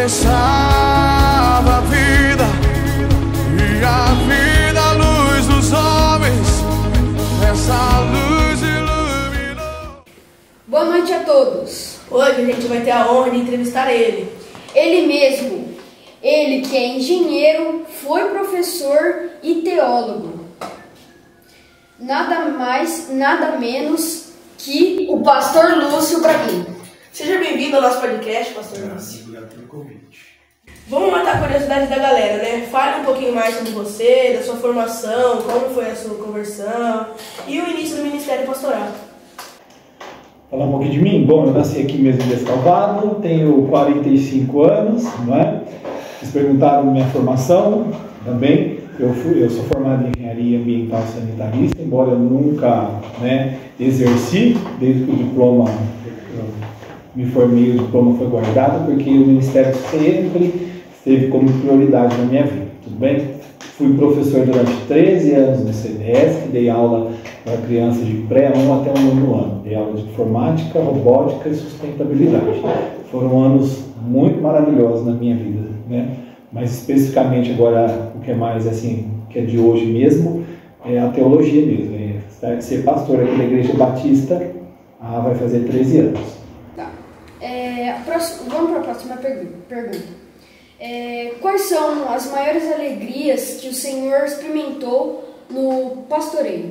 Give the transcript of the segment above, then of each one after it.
começava a vida, e a vida, a luz dos homens, essa luz iluminou. Boa noite a todos. Hoje a gente vai ter a honra de entrevistar ele. Ele mesmo, ele que é engenheiro, foi professor e teólogo. Nada mais, nada menos que o pastor Lúcio Braguin. Seja bem-vindo ao nosso podcast, pastor Lúcio. Obrigado pelo convite. Vamos matar a curiosidade da galera, né? Fale um pouquinho mais sobre você, da sua formação, como foi a sua conversão e o início do ministério pastoral. Falar um pouquinho de mim? Bom, eu nasci aqui mesmo em Descalvado, tenho 45 anos, não é? Vocês perguntaram minha formação também. Eu sou formado em Engenharia Ambiental Sanitarista, embora eu nunca, exerci, desde que o diploma, eu me formei, o diploma foi guardado, porque o Ministério sempre esteve como prioridade na minha vida, tudo bem? Fui professor durante 13 anos no CDS, que dei aula para crianças de pré-1 até o 9º ano. Dei aula de informática, robótica e sustentabilidade. Foram anos muito maravilhosos na minha vida, né? Mas especificamente agora, o que é mais assim, que é de hoje mesmo, é a teologia mesmo. Ser pastor aqui da Igreja Batista vai fazer 13 anos. Tá. Vamos para a próxima pergunta. Quais são as maiores alegrias que o Senhor experimentou no pastoreio?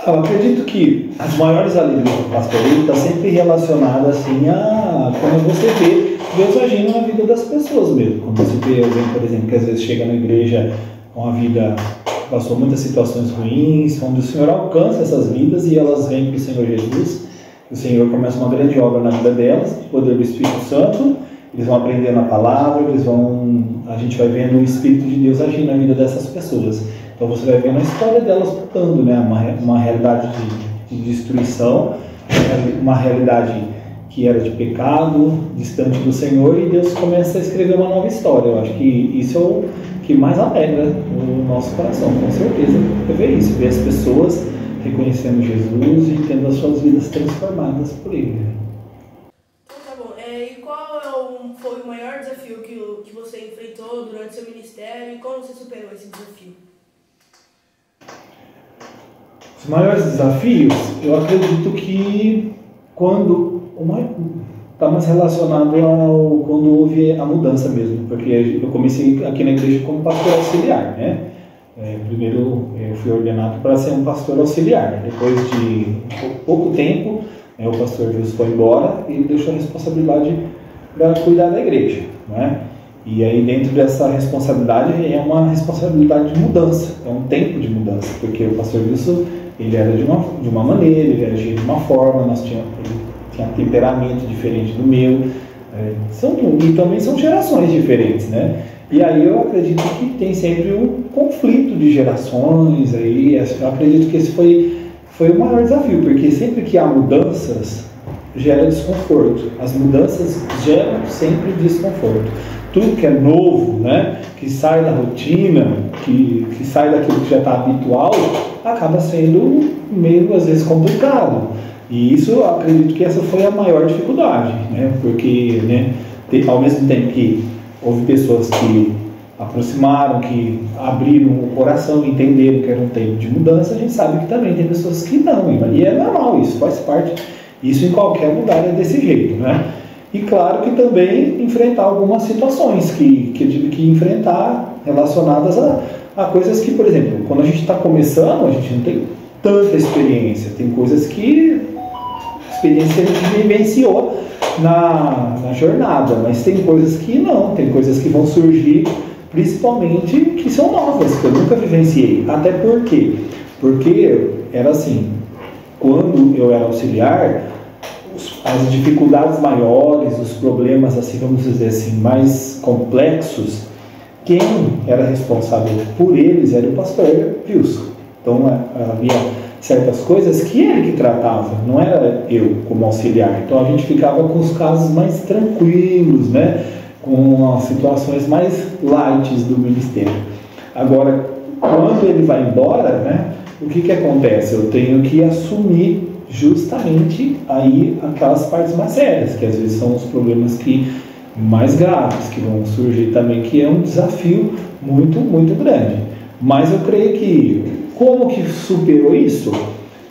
Eu acredito que as maiores alegrias do pastoreio estão sempre relacionadas assim, a quando você vê Deus agindo na vida das pessoas mesmo. Quando você vê alguém, por exemplo, que às vezes chega na igreja com a vida, passou muitas situações ruins, onde o Senhor alcança essas vidas e elas vêm para o Senhor Jesus, o Senhor começa uma grande obra na vida delas, o poder do Espírito Santo, eles vão aprendendo a palavra, a gente vai vendo o Espírito de Deus agir na vida dessas pessoas. Então você vai vendo a história delas mudando, né? Uma realidade de destruição, uma realidade que era de pecado, distante do Senhor, e Deus começa a escrever uma nova história. Eu acho que isso é o que mais alegra o nosso coração, com certeza, é ver isso, ver as pessoas reconhecendo Jesus e tendo as suas vidas transformadas por Ele. Então tá bom. E qual foi o maior desafio que você enfrentou durante seu ministério e como você superou esse desafio? Os maiores desafios, eu acredito que está mais relacionado ao quando houve a mudança mesmo, porque eu comecei aqui na igreja como pastor auxiliar, né? Primeiro eu fui ordenado para ser um pastor auxiliar, depois de pouco tempo o pastor Jesus foi embora e deixou a responsabilidade para cuidar da igreja, né? E aí dentro dessa responsabilidade é uma responsabilidade de mudança, é um tempo de mudança, porque o pastor Wilson, ele era de uma maneira, ele agia de uma forma, ele tinha temperamento diferente do meu, e também são gerações diferentes, né? E aí eu acredito que tem sempre um conflito de gerações, eu acredito que esse foi o maior desafio, porque sempre que há mudanças, gera desconforto. As mudanças geram sempre desconforto. Tudo que é novo, né, que sai da rotina, que sai daquilo que já está habitual, acaba sendo meio, às vezes, complicado. E isso, eu acredito que essa foi a maior dificuldade, né, porque, ao mesmo tempo que houve pessoas que aproximaram, que abriram o coração, entenderam que era um tempo de mudança, a gente sabe que também tem pessoas que não, e é normal, isso faz parte, isso em qualquer lugar é desse jeito, né? E claro que também enfrentar algumas situações que eu tive que enfrentar relacionadas a coisas que, por exemplo, quando a gente está começando, a gente não tem tanta experiência, tem coisas que experiência a gente vivenciou na jornada, mas tem coisas que não, tem coisas que vão surgir, principalmente que são novas, que eu nunca vivenciei. Até porque era assim, quando eu era auxiliar, as dificuldades maiores, os problemas, assim, vamos dizer assim, mais complexos, quem era responsável por eles era o pastor Wilson. Então havia certas coisas que ele que tratava, não era eu como auxiliar. Então a gente ficava com os casos mais tranquilos, né? Com as situações mais light do ministério. Agora, quando ele vai embora, né? O que acontece? Eu tenho que assumir justamente aí aquelas partes mais sérias, que às vezes são os problemas que mais graves que vão surgir também, que é um desafio muito, muito grande. Mas eu creio que, como que superou isso?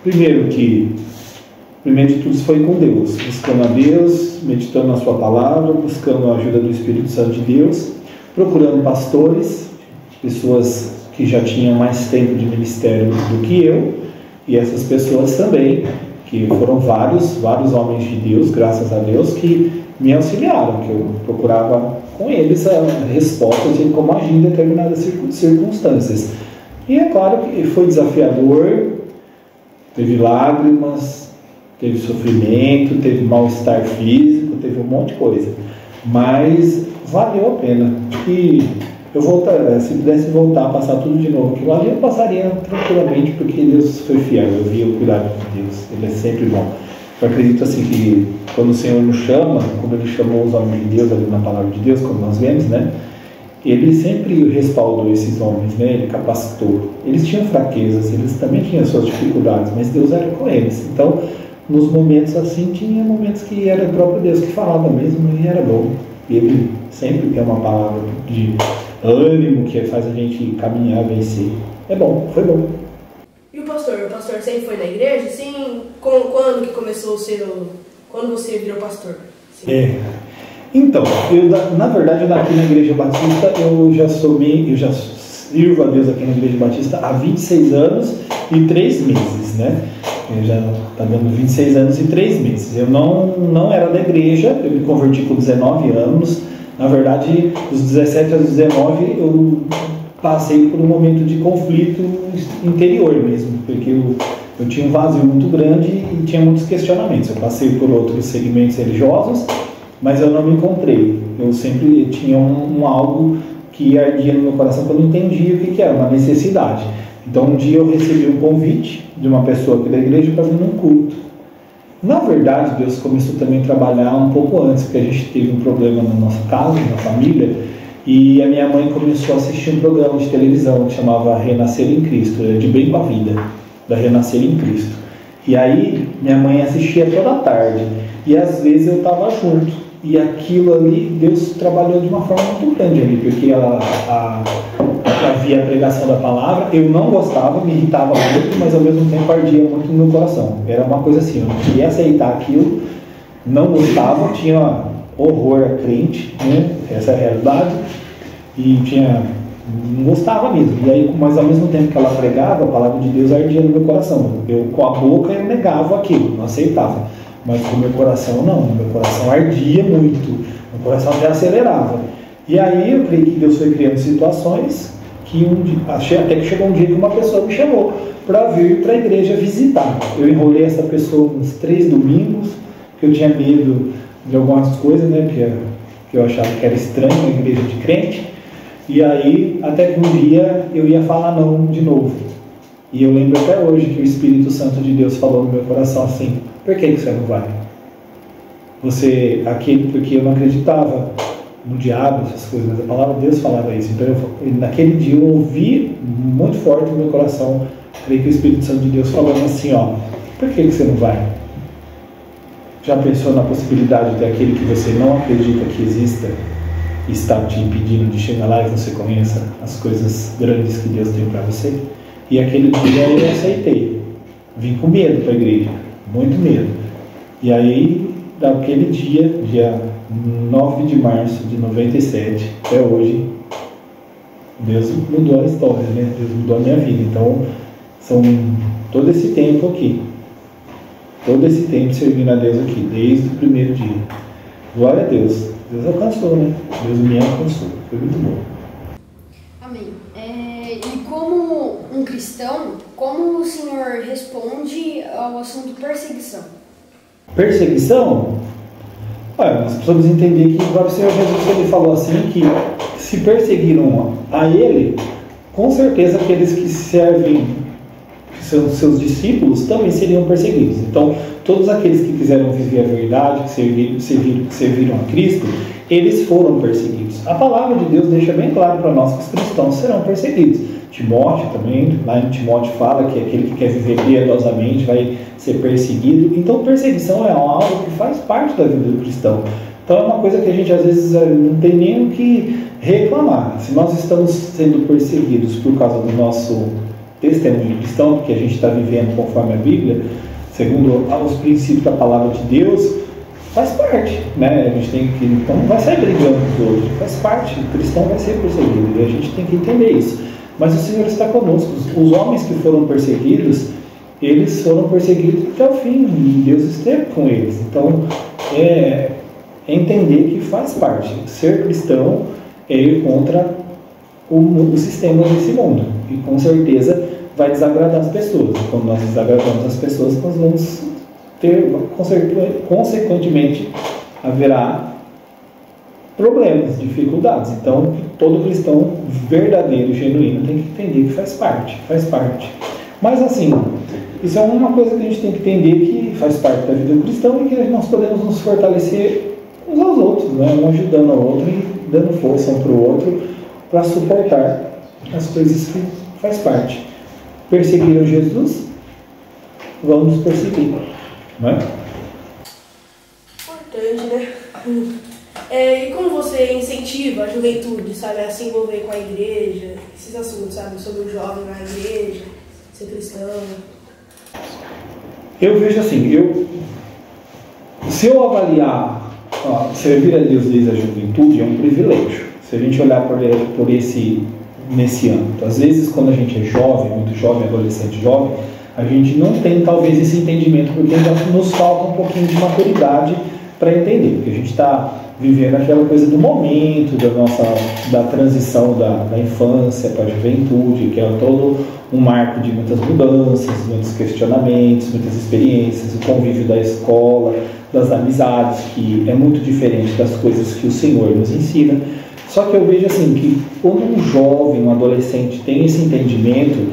Primeiro de tudo foi com Deus, buscando a Deus, meditando na sua palavra, buscando a ajuda do Espírito Santo de Deus, procurando pastores, pessoas que já tinham mais tempo de ministério do que eu, e essas pessoas também, que foram vários homens de Deus, graças a Deus, que me auxiliaram, que eu procurava com eles a resposta de como agir em determinadas circunstâncias. E é claro que foi desafiador, teve lágrimas, teve sofrimento, teve mal-estar físico, teve um monte de coisa, mas valeu a pena. E eu se pudesse voltar a passar tudo de novo aquilo ali, eu passaria tranquilamente, porque Deus foi fiel, eu via o cuidado de Deus, Ele é sempre bom. Eu acredito assim que quando o Senhor nos chama, como Ele chamou os homens de Deus ali na palavra de Deus, como nós vemos, né? Ele sempre respaldou esses homens, né? Ele capacitou. Eles tinham fraquezas, eles também tinham suas dificuldades, mas Deus era com eles. Então, nos momentos assim, tinha momentos que era o próprio Deus que falava mesmo e era bom. Ele sempre tem uma palavra de ânimo que faz a gente caminhar, vencer. É bom, foi bom. E o pastor? O pastor sempre foi na igreja? Sim. Quando que começou o seu... Quando você virou pastor? Sim. Então, na verdade, aqui na Igreja Batista, eu já sirvo a Deus aqui na Igreja Batista há 26 anos e 3 meses, né? Eu já está dando 26 anos e 3 meses. Eu não era da igreja, eu me converti com 19 anos. Na verdade, dos 17 aos 19, eu passei por um momento de conflito interior mesmo, porque eu tinha um vazio muito grande e tinha muitos questionamentos. Eu passei por outros segmentos religiosos, mas eu não me encontrei. Eu sempre tinha algo que ardia no meu coração que eu não entendia o que era, uma necessidade. Então um dia eu recebi um convite de uma pessoa aqui da igreja para vir num culto. Na verdade, Deus começou também a trabalhar um pouco antes, porque a gente teve um problema na nossa casa, na família, e a minha mãe começou a assistir um programa de televisão que chamava Renascer em Cristo, de Bem com a Vida, da Renascer em Cristo. E aí minha mãe assistia toda tarde, e às vezes eu estava junto, e aquilo ali, Deus trabalhou de uma forma muito grande ali, porque havia a pregação da palavra, eu não gostava, me irritava muito, mas ao mesmo tempo ardia muito no meu coração. Era uma coisa assim, eu não queria aceitar aquilo, não gostava, tinha horror a crente, né? Essa é a realidade, e não gostava mesmo. E aí, mas ao mesmo tempo que ela pregava, a palavra de Deus ardia no meu coração. Eu com a boca eu negava aquilo, não aceitava, mas com o meu coração não, meu coração ardia muito, meu coração já acelerava. E aí eu creio que Deus foi criando situações que até que chegou um dia que uma pessoa me chamou para vir para a igreja visitar. Eu enrolei essa pessoa uns 3 domingos, porque eu tinha medo de algumas coisas, né, que eu achava que era estranho na igreja de crente. E aí, até que um dia eu ia falar não de novo. E eu lembro até hoje que o Espírito Santo de Deus falou no meu coração assim: por que você não vai? Porque eu não acreditava no diabo, essas coisas, mas a palavra de Deus falava isso. Então naquele dia eu ouvi muito forte no meu coração, creio que o Espírito Santo de Deus falando assim: ó, por que você não vai? Já pensou na possibilidade daquele que você não acredita que exista está te impedindo de chegar lá e você conheça as coisas grandes que Deus tem para você? E aquele dia eu aceitei, vim com medo para a igreja, muito medo. E aí, daquele dia 9 de março de 97, até hoje, Deus mudou a história, né? Deus mudou a minha vida. Então, são todo esse tempo aqui, todo esse tempo servindo a Deus aqui, desde o primeiro dia. Glória a Deus. Deus alcançou, né? Deus me alcançou. Foi muito bom. Amém. E como um cristão, como o senhor responde ao assunto perseguição? Perseguição? Olha, nós precisamos entender que o próprio Senhor Jesus ele falou assim que se perseguiram a Ele, com certeza aqueles que servem, que são seus discípulos, também seriam perseguidos. Então, todos aqueles que quiseram viver a verdade, que serviram a Cristo, eles foram perseguidos. A palavra de Deus deixa bem claro para nós que os cristãos serão perseguidos. Timóteo também, lá em Timóteo fala que aquele que quer viver piedosamente vai ser perseguido. Então perseguição é algo que faz parte da vida do cristão. Então é uma coisa que a gente às vezes não tem nem o que reclamar. Se nós estamos sendo perseguidos por causa do nosso testemunho cristão, que a gente está vivendo conforme a Bíblia, segundo os princípios da palavra de Deus, faz parte, né? A gente tem que, então não vai sair brigando com os outros, faz parte, o cristão vai ser perseguido, e a gente tem que entender isso. Mas o Senhor está conosco. Os homens que foram perseguidos, eles foram perseguidos até o fim, e Deus esteve com eles. Então, é entender que faz parte. Ser cristão é ir contra o sistema desse mundo, e com certeza vai desagradar as pessoas. Quando nós desagradamos as pessoas, nós vamos ter, consequentemente, haverá problemas, dificuldades. Então, todo cristão verdadeiro e genuíno tem que entender que faz parte. Mas assim, isso é uma coisa que a gente tem que entender, que faz parte da vida do cristão, e que nós podemos nos fortalecer uns aos outros, né? Um ajudando ao outro e dando força um para o outro, para suportar as coisas que faz parte. Perseguiram Jesus, vamos perseguir, não é? Importante, né? E como você incentiva a juventude, sabe, a se envolver com a igreja, esses assuntos, sabe, sobre o jovem na igreja, ser cristão? Eu vejo assim, se eu avaliar servir a Deus desde a juventude, é um privilégio. Se a gente olhar nesse âmbito, às vezes quando a gente é jovem, muito jovem, adolescente jovem, a gente não tem talvez esse entendimento, porque ainda nos falta um pouquinho de maturidade para entender, porque a gente está vivendo aquela coisa do momento, da transição da infância para a juventude, que é todo um marco de muitas mudanças, muitos questionamentos, muitas experiências, o convívio da escola, das amizades, que é muito diferente das coisas que o Senhor nos ensina. Só que eu vejo assim, que quando um jovem, um adolescente tem esse entendimento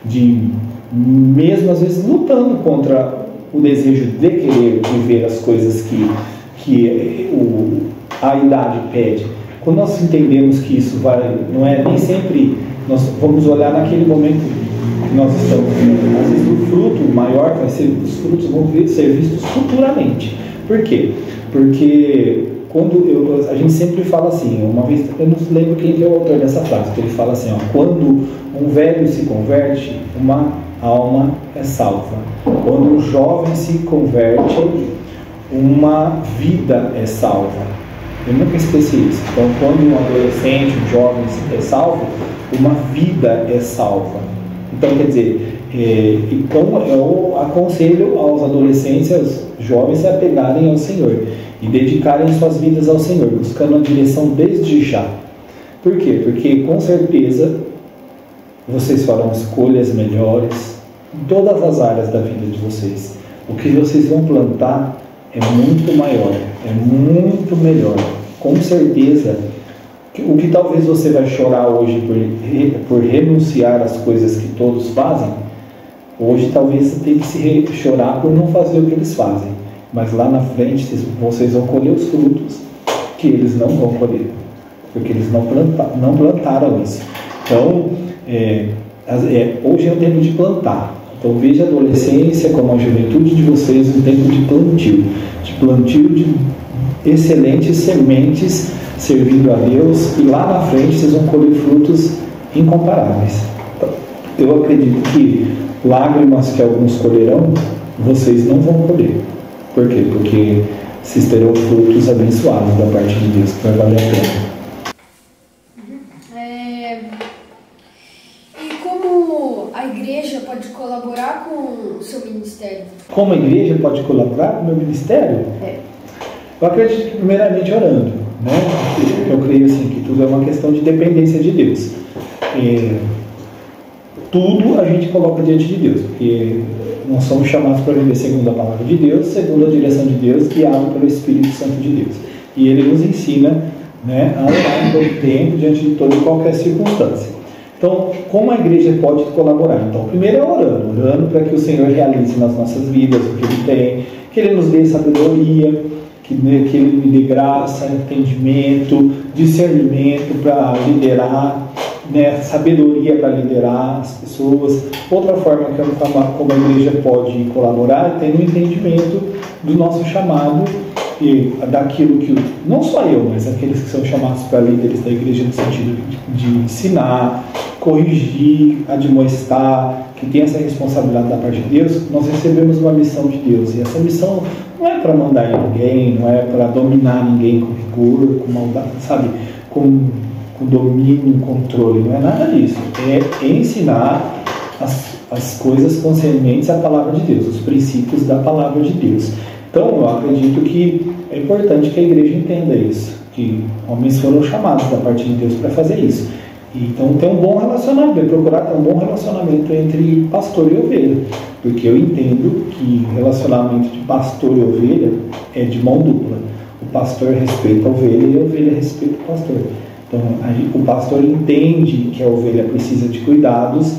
de, mesmo às vezes lutando contra o desejo de querer viver as coisas que a idade pede, quando nós entendemos que isso não é nem sempre, nós vamos olhar naquele momento que nós estamos vivendo, às vezes o fruto maior vai ser, os frutos vão ser vistos futuramente. Por quê? Porque quando a gente sempre fala assim, uma vez, eu não lembro quem é o autor dessa frase, que ele fala assim, quando um velho se converte, uma alma é salva. Quando um jovem se converte, uma vida é salva. Eu nunca esqueci isso. Então, quando um adolescente, um jovem é salvo, uma vida é salva. Então, quer dizer, então eu aconselho aos adolescentes, aos jovens, a pegarem ao Senhor e dedicarem suas vidas ao Senhor, buscando a direção desde já. Por quê? Porque com certeza vocês farão escolhas melhores em todas as áreas da vida de vocês. O que vocês vão plantar é muito maior, é muito melhor. Com certeza, o que talvez você vai chorar hoje por renunciar às coisas que todos fazem, hoje talvez você tenha que se chorar por não fazer o que eles fazem. Mas lá na frente vocês vão colher os frutos que eles não vão colher, porque eles não plantaram isso. Então, hoje é o tempo de plantar. Então veja a adolescência como a juventude de vocês um tempo de plantio de excelentes sementes servindo a Deus, e lá na frente vocês vão colher frutos incomparáveis. Então, eu acredito que lágrimas que alguns colherão, vocês não vão colher. Por quê? Porque vocês terão frutos abençoados da parte de Deus, que vai valer a pena. E como a igreja pode colaborar com o seu ministério? Como a igreja pode colaborar com o meu ministério? Eu acredito que primeiramente orando, né? Eu creio assim, que tudo é uma questão de dependência de Deus. Tudo a gente coloca diante de Deus, porque nós somos chamados para viver segundo a palavra de Deus, segundo a direção de Deus, guiado pelo Espírito Santo de Deus. E Ele nos ensina, né, a orar em todo tempo, diante de toda e qualquer circunstância. Então, como a igreja pode colaborar? Então, primeiro é orando para que o Senhor realize nas nossas vidas o que Ele tem, que Ele nos dê sabedoria, que Ele me dê graça, entendimento, discernimento para liderar, né, sabedoria para liderar as pessoas. Outra forma como a igreja pode colaborar é tendo um entendimento do nosso chamado e daquilo que, não só eu, mas aqueles que são chamados para líderes da igreja no sentido de ensinar, corrigir, admoestar, que tem essa responsabilidade da parte de Deus, nós recebemos uma missão de Deus. E essa missão não é para mandar em ninguém, não é para dominar ninguém com rigor, com maldade, sabe? Com domínio, controle, não é nada disso. É ensinar as coisas concernentes à palavra de Deus, os princípios da palavra de Deus. Então, eu acredito que é importante que a igreja entenda isso, que homens foram chamados da parte de Deus para fazer isso. Então, ter um bom relacionamento, procurar ter um bom relacionamento entre pastor e ovelha, porque eu entendo que relacionamento de pastor e ovelha é de mão dupla. O pastor respeita a ovelha e a ovelha respeita o pastor. Então, aí, o pastor entende que a ovelha precisa de cuidados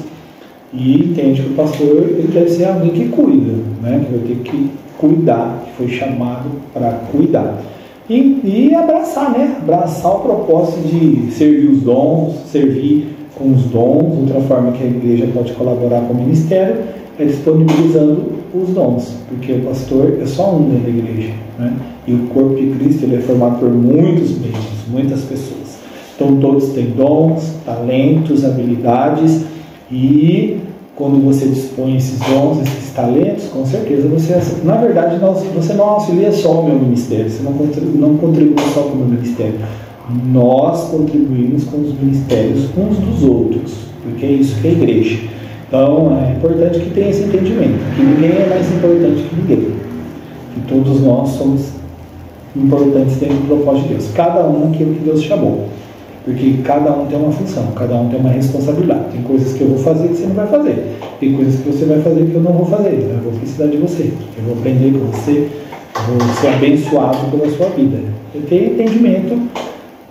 e entende que o pastor ele deve ser alguém que cuida, né? Que vai ter que cuidar, que foi chamado para cuidar. E abraçar, né? Abraçar o propósito de servir os dons, servir com os dons. Outra forma que a igreja pode colaborar com o ministério é disponibilizando os dons, porque o pastor é só um dentro da igreja, né? E o corpo de Cristo ele é formado por muitos membros, muitas pessoas. Então todos têm dons, talentos, habilidades, e quando você dispõe esses dons, esses talentos, com certeza você, na verdade, você não auxilia só o meu ministério, você não contribui só com o meu ministério. Nós contribuímos com os ministérios uns dos outros, porque é isso que é a igreja. Então, é importante que tenha esse entendimento, que ninguém é mais importante que ninguém, que todos nós somos importantes dentro do propósito de Deus, cada um aquilo que Deus chamou. Porque cada um tem uma função, cada um tem uma responsabilidade. Tem coisas que eu vou fazer que você não vai fazer. Tem coisas que você vai fazer que eu não vou fazer. Eu vou precisar de você. Eu vou aprender com você. Eu vou ser abençoado pela sua vida. Eu tenho entendimento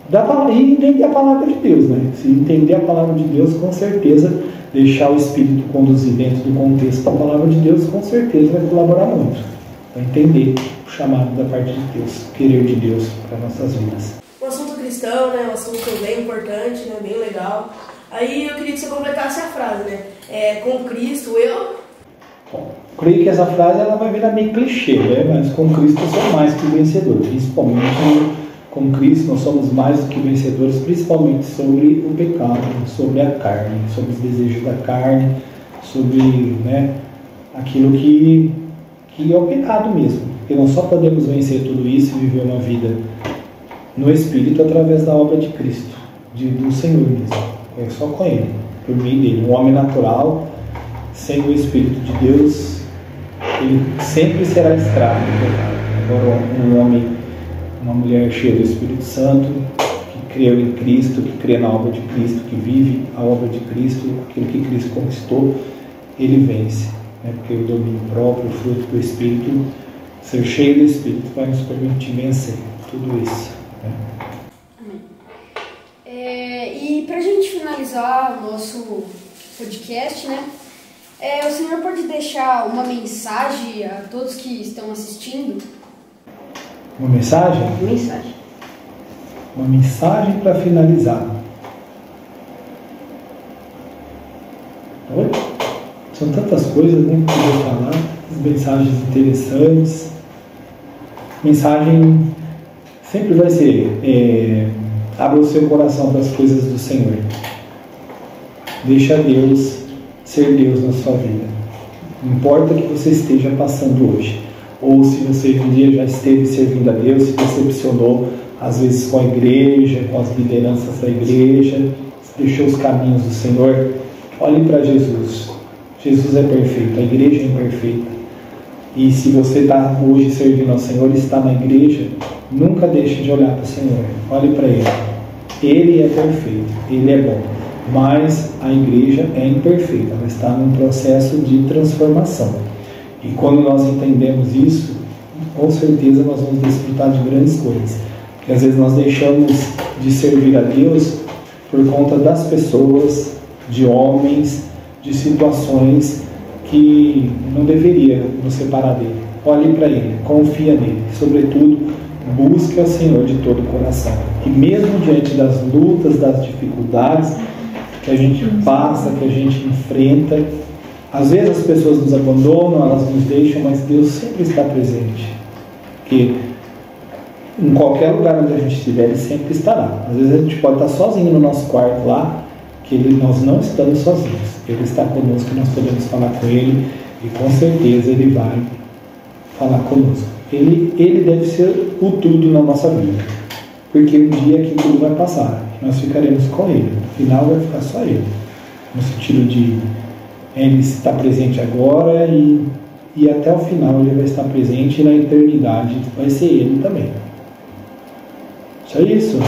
da palavra, e entender a palavra de Deus, né? Se entender a palavra de Deus, com certeza, deixar o Espírito conduzir dentro do contexto da palavra de Deus, com certeza vai colaborar muito. Para entender o chamado da parte de Deus, o querer de Deus para nossas vidas. Um assunto cristão, né? Um assunto bem importante, né? Bem legal. Aí eu queria que você completasse a frase, né? Com Cristo eu... Bom, creio que essa frase ela vai virar meio clichê, né? Mas com Cristo eu sou mais que vencedor. Principalmente com Cristo nós somos mais do que vencedores, principalmente sobre o pecado, sobre a carne, sobre os desejos da carne, sobre, né, aquilo que é o pecado mesmo. Porque nós só podemos vencer tudo isso e viver uma vida no Espírito através da obra de Cristo, do Senhor mesmo. É só com Ele, por meio dele. Um homem natural, sem o Espírito de Deus, ele sempre será escravo do pecado. Agora, um homem, uma mulher cheia do Espírito Santo, que creu em Cristo, que crê na obra de Cristo, que vive a obra de Cristo, aquilo que Cristo conquistou, ele vence. Né? Porque o domínio próprio, o fruto do Espírito, ser cheio do Espírito, vai nos permitir vencer tudo isso. E para a gente finalizar o nosso podcast, né? O senhor pode deixar uma mensagem a todos que estão assistindo? Uma mensagem? Mensagem. Uma mensagem para finalizar. Oi? São tantas coisas, né, que eu vou falar, mensagens interessantes. Mensagem sempre vai ser abra o seu coração para as coisas do Senhor. Deixa Deus ser Deus na sua vida. Não importa o que você esteja passando hoje, ou se você um dia já esteve servindo a Deus, se decepcionou às vezes com a igreja, com as lideranças da igreja, deixou os caminhos do Senhor, olhe para Jesus. Jesus é perfeito, a igreja é imperfeita. E se você está hoje servindo ao Senhor e está na igreja, nunca deixe de olhar para o Senhor. Olhe para Ele. Ele é perfeito, Ele é bom. Mas a igreja é imperfeita, ela está num processo de transformação. E quando nós entendemos isso, com certeza nós vamos desfrutar de grandes coisas. Porque às vezes nós deixamos de servir a Deus por conta das pessoas, de homens, de situações que não deveria nos separar dele. Olhe para Ele, confia nele, sobretudo busque ao Senhor de todo o coração. E mesmo diante das lutas, das dificuldades que a gente passa, que a gente enfrenta, às vezes as pessoas nos abandonam, elas nos deixam, mas Deus sempre está presente. Porque em qualquer lugar onde a gente estiver, Ele sempre estará. Às vezes a gente pode estar sozinho no nosso quarto lá, que nós não estamos sozinhos. Ele está conosco, nós podemos falar com Ele e com certeza Ele vai falar conosco. Ele deve ser o tudo na nossa vida, porque um dia aquilo tudo vai passar e nós ficaremos com Ele. No final vai ficar só Ele, no sentido de Ele está presente agora e até o final Ele vai estar presente, e na eternidade vai ser Ele também. Só isso.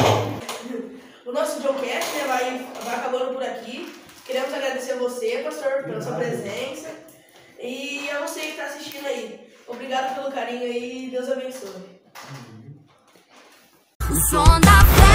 O nosso Johncast, né, vai acabando por aqui. Queremos agradecer a você, pastor, pela sua presença. E a você que está assistindo aí. Obrigado pelo carinho aí. Deus abençoe. O som da